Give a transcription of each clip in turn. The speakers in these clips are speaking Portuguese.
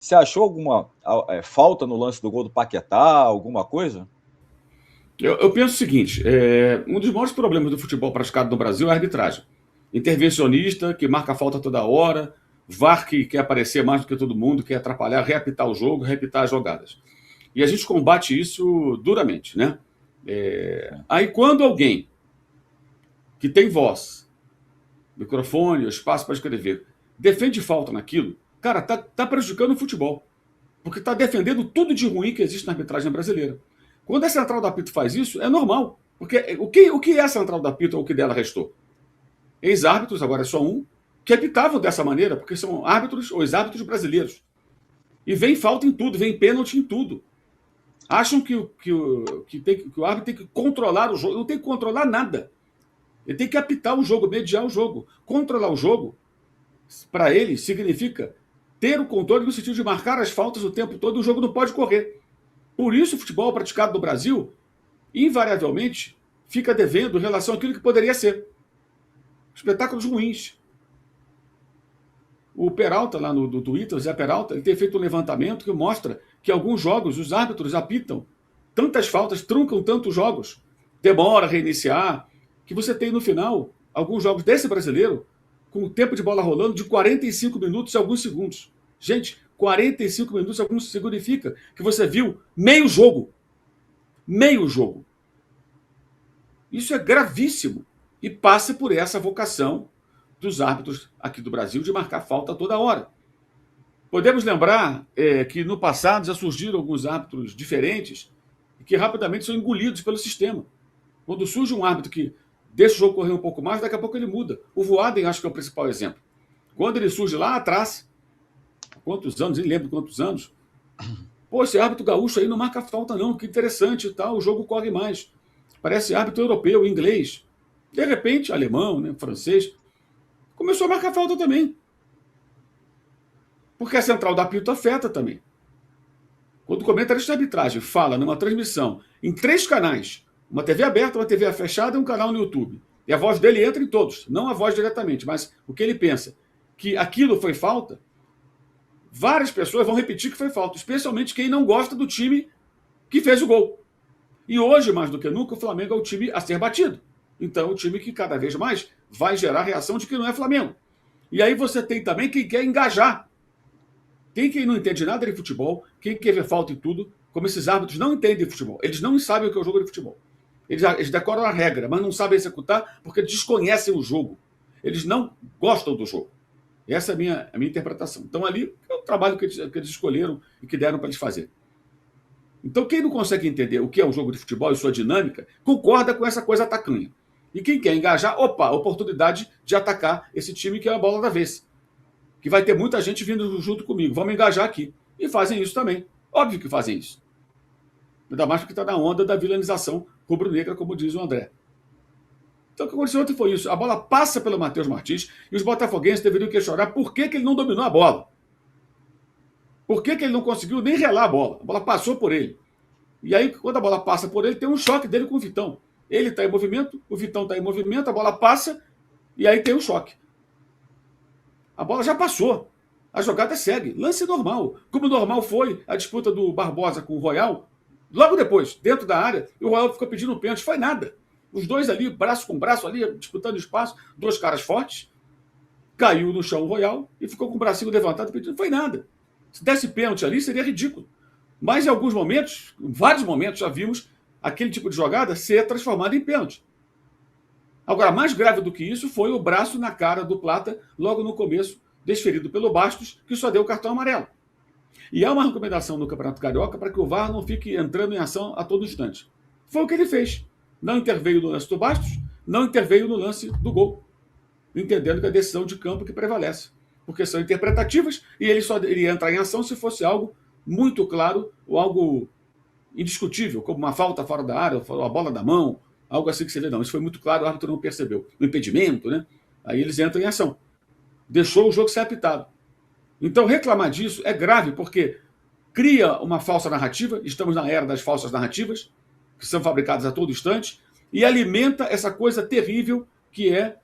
Você achou alguma falta no lance do gol do Paquetá, alguma coisa? Eu penso o seguinte: um dos maiores problemas do futebol praticado no Brasil é a arbitragem. Intervencionista, que marca falta toda hora, VAR que quer aparecer mais do que todo mundo, quer atrapalhar, reapitar o jogo, reapitar as jogadas. E a gente combate isso duramente, né? Aí quando alguém que tem voz, microfone, espaço para escrever, defende falta naquilo, cara, tá prejudicando o futebol. Porque está defendendo tudo de ruim que existe na arbitragem brasileira. Quando a central do apito faz isso, é normal. Porque o que é a central do apito ou o que dela restou? Ex-árbitros, agora é só um, que apitavam dessa maneira, porque são árbitros ou ex-árbitros brasileiros. E vem falta em tudo, vem pênalti em tudo. Acham que o árbitro tem que controlar o jogo. Não tem que controlar nada. Ele tem que apitar o jogo, mediar o jogo. Controlar o jogo, para ele, significa ter o controle no sentido de marcar as faltas o tempo todo, o jogo não pode correr. Por isso, o futebol praticado no Brasil, invariavelmente, fica devendo em relação àquilo que poderia ser. Espetáculos ruins. O Peralta, lá no Twitter, o Zé Peralta, ele tem feito um levantamento que mostra que alguns jogos os árbitros apitam tantas faltas, truncam tantos jogos, demora a reiniciar, que você tem no final alguns jogos desse brasileiro com o tempo de bola rolando de 45 minutos e alguns segundos. Gente, 45 minutos e alguns significa que você viu meio jogo. Meio jogo. Isso é gravíssimo e passa por essa vocação dos árbitros aqui do Brasil de marcar falta toda hora. Podemos lembrar que no passado já surgiram alguns árbitros diferentes e que rapidamente são engolidos pelo sistema. Quando surge um árbitro que deixa o jogo correr um pouco mais, daqui a pouco ele muda. O Voaden acho que é o principal exemplo. Quando ele surge lá atrás, há quantos anos, nem lembro quantos anos, pô, esse árbitro gaúcho aí não marca falta não, que interessante e tal, o jogo corre mais. Parece árbitro europeu, inglês. De repente, alemão, né, francês, começou a marcar falta também. Porque a central da apito afeta também. Quando o comentarista de arbitragem fala numa transmissão em 3 canais, uma TV aberta, uma TV fechada e um canal no YouTube, e a voz dele entra em todos, não a voz diretamente, mas o que ele pensa, que aquilo foi falta, várias pessoas vão repetir que foi falta, especialmente quem não gosta do time que fez o gol. E hoje, mais do que nunca, o Flamengo é o time a ser batido. Então, é o time que cada vez mais vai gerar reação de que não é Flamengo. E aí você tem também quem quer engajar. Quem não entende nada de futebol, quem quer ver falta em tudo, como esses árbitros não entendem de futebol. Eles não sabem o que é o jogo de futebol. Eles decoram a regra, mas não sabem executar porque desconhecem o jogo. Eles não gostam do jogo. Essa é a minha interpretação. Então, ali é o trabalho que eles escolheram e que deram para eles fazer. Então, quem não consegue entender o que é o jogo de futebol e sua dinâmica, concorda com essa coisa tacanha. E quem quer engajar, opa, oportunidade de atacar esse time que é a bola da vez. Que vai ter muita gente vindo junto comigo. Vamos engajar aqui. E fazem isso também. Óbvio que fazem isso. Ainda mais porque está na onda da vilanização rubro-negra, como diz o André. Então, o que aconteceu ontem foi isso. A bola passa pelo Matheus Martins e os botafoguenses deveriam questionar por que ele não dominou a bola. Por que ele não conseguiu nem relar a bola? A bola passou por ele. E aí, quando a bola passa por ele, tem um choque dele com o Vitão. Ele está em movimento, o Vitão está em movimento, a bola passa e aí tem um choque. A bola já passou. A jogada segue. Lance normal. Como normal foi a disputa do Barbosa com o Royal, logo depois, dentro da área, e o Royal ficou pedindo um pênalti. Foi nada. Os dois ali, braço com braço ali, disputando espaço, dois caras fortes. Caiu no chão o Royal e ficou com o bracinho levantado pedindo. Foi nada. Se desse pênalti ali, seria ridículo. Mas em alguns momentos, em vários momentos, já vimos aquele tipo de jogada ser transformada em pênalti. Agora, mais grave do que isso foi o braço na cara do Plata logo no começo, desferido pelo Bastos, que só deu o cartão amarelo. E há uma recomendação no Campeonato Carioca para que o VAR não fique entrando em ação a todo instante. Foi o que ele fez. Não interveio no lance do Bastos, não interveio no lance do gol, entendendo que é a decisão de campo que prevalece. Porque são interpretativas e ele só iria entrar em ação se fosse algo muito claro ou algo indiscutível, como uma falta fora da área, ou a bola da mão, algo assim que você vê. Não, isso foi muito claro, o árbitro não percebeu. O impedimento, né? Aí eles entram em ação. Deixou o jogo ser apitado. Então, reclamar disso é grave, porque cria uma falsa narrativa, estamos na era das falsas narrativas, que são fabricadas a todo instante, e alimenta essa coisa terrível que é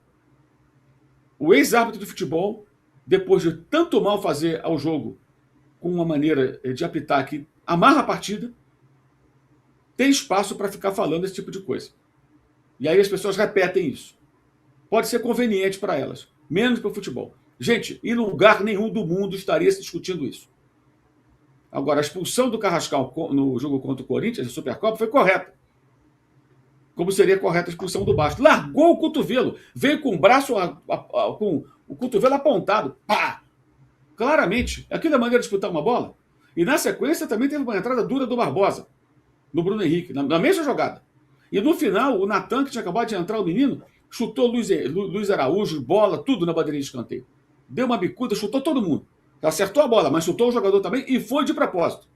o ex-árbitro de futebol, depois de tanto mal fazer ao jogo com uma maneira de apitar que amarra a partida, tem espaço para ficar falando esse tipo de coisa. E aí as pessoas repetem isso. Pode ser conveniente para elas, menos para o futebol. Gente, em lugar nenhum do mundo estaria se discutindo isso. Agora, a expulsão do Carrascal no jogo contra o Corinthians, a Supercopa, foi correta. Como seria correta a expulsão do Bastos. Largou o cotovelo, veio com o braço, com o cotovelo apontado. Pá! Claramente. Aquilo é maneira de disputar uma bola. E na sequência também teve uma entrada dura do Barbosa, no Bruno Henrique, na mesma jogada. E no final, o Natan, que tinha acabado de entrar, o menino, chutou Luiz Araújo, bola, tudo na bandeirinha de escanteio. Deu uma bicuda, chutou todo mundo. Acertou a bola, mas chutou o jogador também e foi de propósito.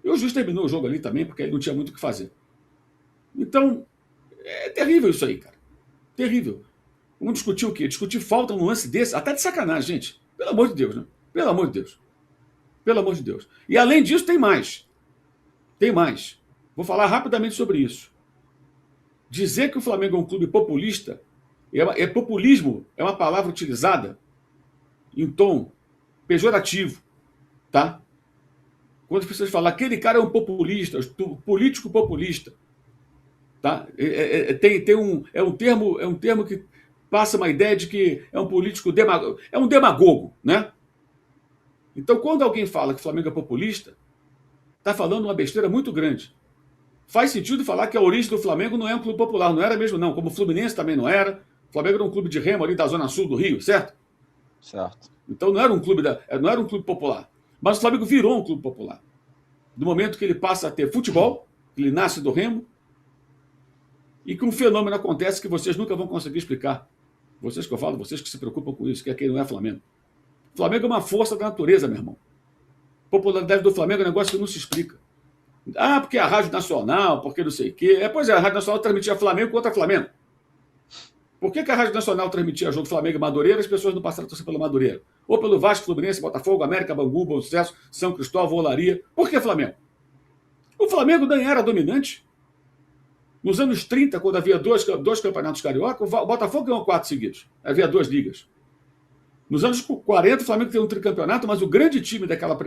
E o juiz terminou o jogo ali também, porque ele não tinha muito o que fazer. Então, é terrível isso aí, cara. Terrível. Vamos discutir o quê? Discutir falta num lance desse, até de sacanagem, gente. Pelo amor de Deus, né? Pelo amor de Deus. Pelo amor de Deus. E além disso, tem mais. Tem mais. Vou falar rapidamente sobre isso. Dizer que o Flamengo é um clube populista, populismo é uma palavra utilizada em tom pejorativo, tá? Quando as pessoas falam, aquele cara é um populista, político populista, tá? É um termo que passa uma ideia de que é um político demagogo, é um demagogo, né? Então, quando alguém fala que o Flamengo é populista, está falando uma besteira muito grande. Faz sentido falar que a origem do Flamengo não é um clube popular, não era mesmo não, como o Fluminense também não era. O Flamengo era um clube de remo ali da zona sul do Rio, certo? Certo. Então não era um clube popular. Mas o Flamengo virou um clube popular. No momento que ele passa a ter futebol, ele nasce do remo, e que um fenômeno acontece que vocês nunca vão conseguir explicar. Vocês que eu falo, vocês que se preocupam com isso, que aqui não é Flamengo. O Flamengo é uma força da natureza, meu irmão. A popularidade do Flamengo é um negócio que não se explica. Ah, porque a Rádio Nacional, porque não sei o quê. Pois é, a Rádio Nacional transmitia Flamengo contra Flamengo. Por que a Rádio Nacional transmitia jogo Flamengo e Madureira e as pessoas não passaram a torcer pelo Madureira? Ou pelo Vasco, Fluminense, Botafogo, América, Bangu, Bom Sucesso, São Cristóvão, Olaria. Por que Flamengo? O Flamengo nem era dominante. Nos anos 30, quando havia dois campeonatos carioca, o Botafogo ganhou 4 seguidos. Havia 2 ligas. Nos anos 40, o Flamengo tem um tricampeonato, mas o grande time daquela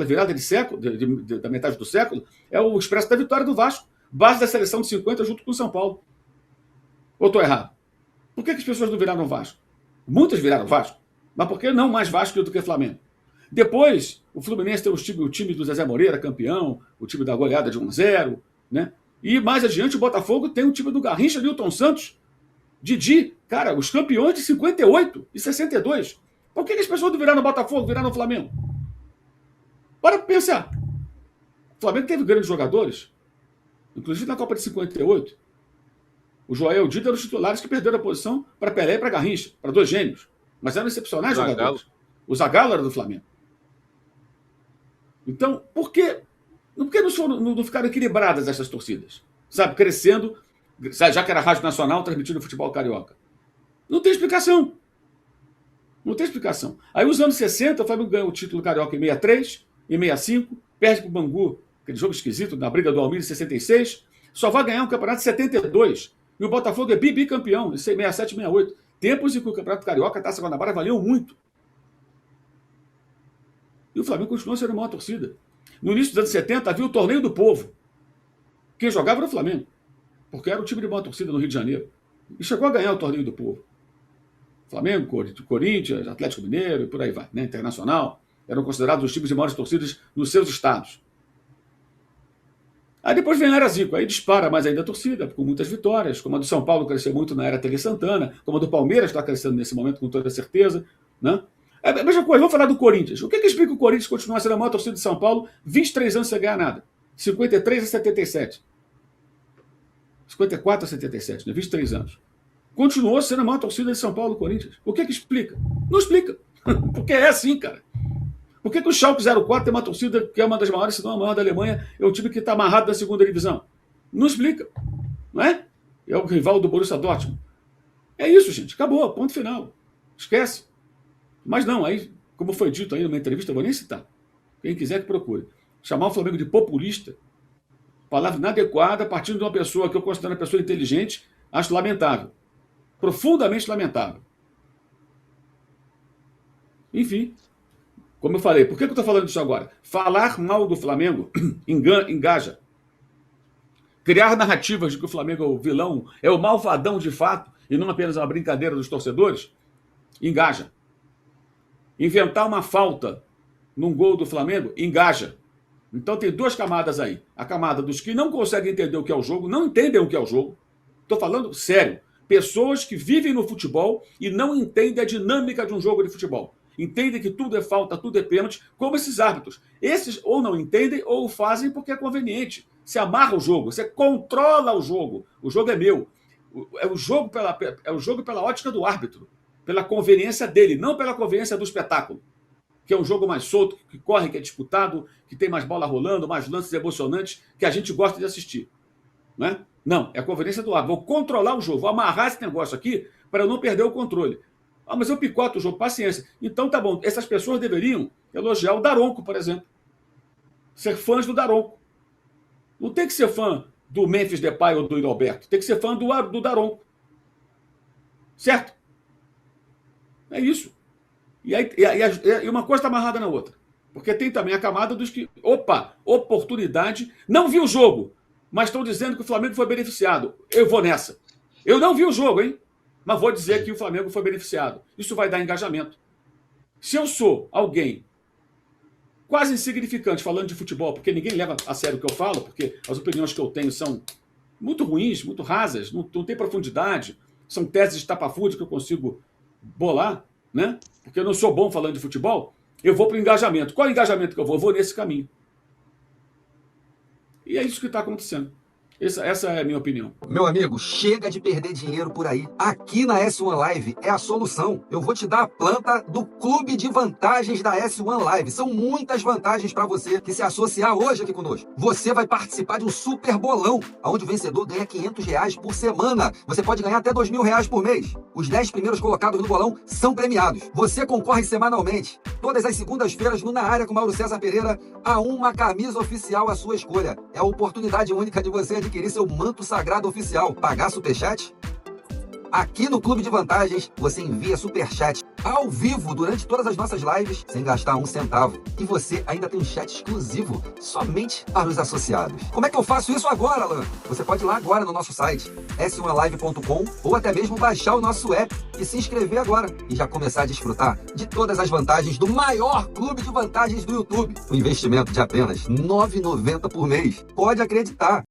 virada de século, da metade do século, é o Expresso da Vitória do Vasco, base da seleção de 50 junto com o São Paulo. Ou estou errado? Por que as pessoas não viraram Vasco? Muitas viraram Vasco, mas por que não mais Vasco do que Flamengo? Depois, o Fluminense tem o time do Zezé Moreira, campeão, o time da goleada de 1-0, né? E mais adiante, o Botafogo tem o time do Garrincha, Nilton Santos, Didi, cara, os campeões de 58 e 62. Por que as pessoas não viraram Botafogo, viraram Flamengo? Para pensar. O Flamengo teve grandes jogadores, inclusive na Copa de 58. O Joel e o Dida eram os titulares que perderam a posição para Pelé e para Garrincha, para 2 gênios. Mas eram excepcionais jogadores. O Zagallo era do Flamengo. Então, por que não ficaram equilibradas essas torcidas? Sabe, crescendo, já que era a Rádio Nacional transmitindo o futebol carioca. Não tem explicação. Não tem explicação. Aí, nos anos 60, o Flamengo ganhou o título carioca em 63, em 65, perde para o Bangu, aquele jogo esquisito, na briga do Almir em 66, só vai ganhar um campeonato em 72. E o Botafogo é bicampeão em 67 e 68. Tempos em que o Campeonato Carioca, a Taça Guanabara, valeu muito. E o Flamengo continuou sendo a maior torcida. No início dos anos 70, havia o Torneio do Povo. Quem jogava era o Flamengo, porque era o time de maior torcida no Rio de Janeiro. E chegou a ganhar o Torneio do Povo. Flamengo, Corinthians, Atlético Mineiro, e por aí vai, né? Internacional. Eram considerados os times de maiores torcidas nos seus estados. Aí depois vem a era Zico, aí dispara mais ainda a torcida, com muitas vitórias, como a do São Paulo cresceu muito na era Tele Santana, como a do Palmeiras está crescendo nesse momento com toda certeza, né? A mesma coisa, vamos falar do Corinthians. O que explica o Corinthians continuar sendo a maior torcida de São Paulo 23 anos sem ganhar nada? 53 a 77. 54 a 77, né? 23 anos. Continuou sendo a maior torcida de São Paulo, o Corinthians. O que explica? Não explica. Porque é assim, cara. Por que o Schalke 04 tem uma torcida que é uma das maiores, se não a maior da Alemanha, é o time que está amarrado na segunda divisão? Não explica. Não é? É o rival do Borussia Dortmund. É isso, gente. Acabou. Ponto final. Esquece. Mas não, aí, como foi dito aí numa entrevista, eu vou nem citar. Quem quiser que procure. Chamar o Flamengo de populista, palavra inadequada, partindo de uma pessoa que eu considero uma pessoa inteligente, acho lamentável. Profundamente lamentável. Enfim, Como eu falei, por que eu estou falando isso agora? Falar mal do Flamengo engaja. Criar narrativas de que o Flamengo é o vilão, é o malvadão de fato, e não apenas uma brincadeira dos torcedores, engaja. Inventar uma falta num gol do Flamengo, engaja. Então tem duas camadas aí. A camada dos que não conseguem entender o que é o jogo, não entendem o que é o jogo. Estou falando sério. Pessoas que vivem no futebol e não entendem a dinâmica de um jogo de futebol. Entendem que tudo é falta, tudo é pênalti, como esses árbitros. Esses ou não entendem ou fazem porque é conveniente. Você amarra o jogo, você controla o jogo. O jogo é meu. É o jogo pela ótica do árbitro, pela conveniência dele, não pela conveniência do espetáculo. Que é um jogo mais solto, que corre, que é disputado, que tem mais bola rolando, mais lances emocionantes, que a gente gosta de assistir. Né? Não, é a conveniência do árbitro. Vou controlar o jogo, vou amarrar esse negócio aqui para eu não perder o controle. Ah, mas eu picoto o jogo, paciência. Então tá bom, essas pessoas deveriam elogiar o Daronco, por exemplo. Ser fãs do Daronco. Não tem que ser fã do Memphis Depay ou do Yuri Alberto, tem que ser fã do Daronco. Certo? É isso. E uma coisa está amarrada na outra. Porque tem também a camada dos que, oportunidade, não vi o jogo, mas estão dizendo que o Flamengo foi beneficiado. Eu vou nessa. Eu não vi o jogo, hein? Mas vou dizer que o Flamengo foi beneficiado. Isso vai dar engajamento. Se eu sou alguém quase insignificante falando de futebol, porque ninguém leva a sério o que eu falo, porque as opiniões que eu tenho são muito ruins, muito rasas, não tem profundidade, são teses estapafúrdias que eu consigo bolar, né? Porque eu não sou bom falando de futebol, eu vou para o engajamento. Qual é o engajamento que eu vou? Eu vou nesse caminho. E é isso que está acontecendo. Essa é a minha opinião. Meu amigo, chega de perder dinheiro por aí. Aqui na S1 Live é a solução. Eu vou te dar a planta do Clube de Vantagens da S1 Live. São muitas vantagens para você que se associar hoje aqui conosco. Você vai participar de um super bolão, onde o vencedor ganha R$500 por semana. Você pode ganhar até R$2.000 por mês. Os 10 primeiros colocados no bolão são premiados. Você concorre semanalmente, todas as segundas-feiras no Na Área com Mauro César Pereira, a uma camisa oficial à sua escolha. É a oportunidade única de você adquirir seu manto sagrado oficial. Pagar superchat? Aqui no Clube de Vantagens, você envia superchat ao vivo durante todas as nossas lives, sem gastar um centavo. E você ainda tem um chat exclusivo somente para os associados. Como é que eu faço isso agora, Alan? Você pode ir lá agora no nosso site, s1live.com, ou até mesmo baixar o nosso app e se inscrever agora e já começar a desfrutar de todas as vantagens do maior clube de vantagens do YouTube. Um investimento de apenas R$9,90 por mês. Pode acreditar.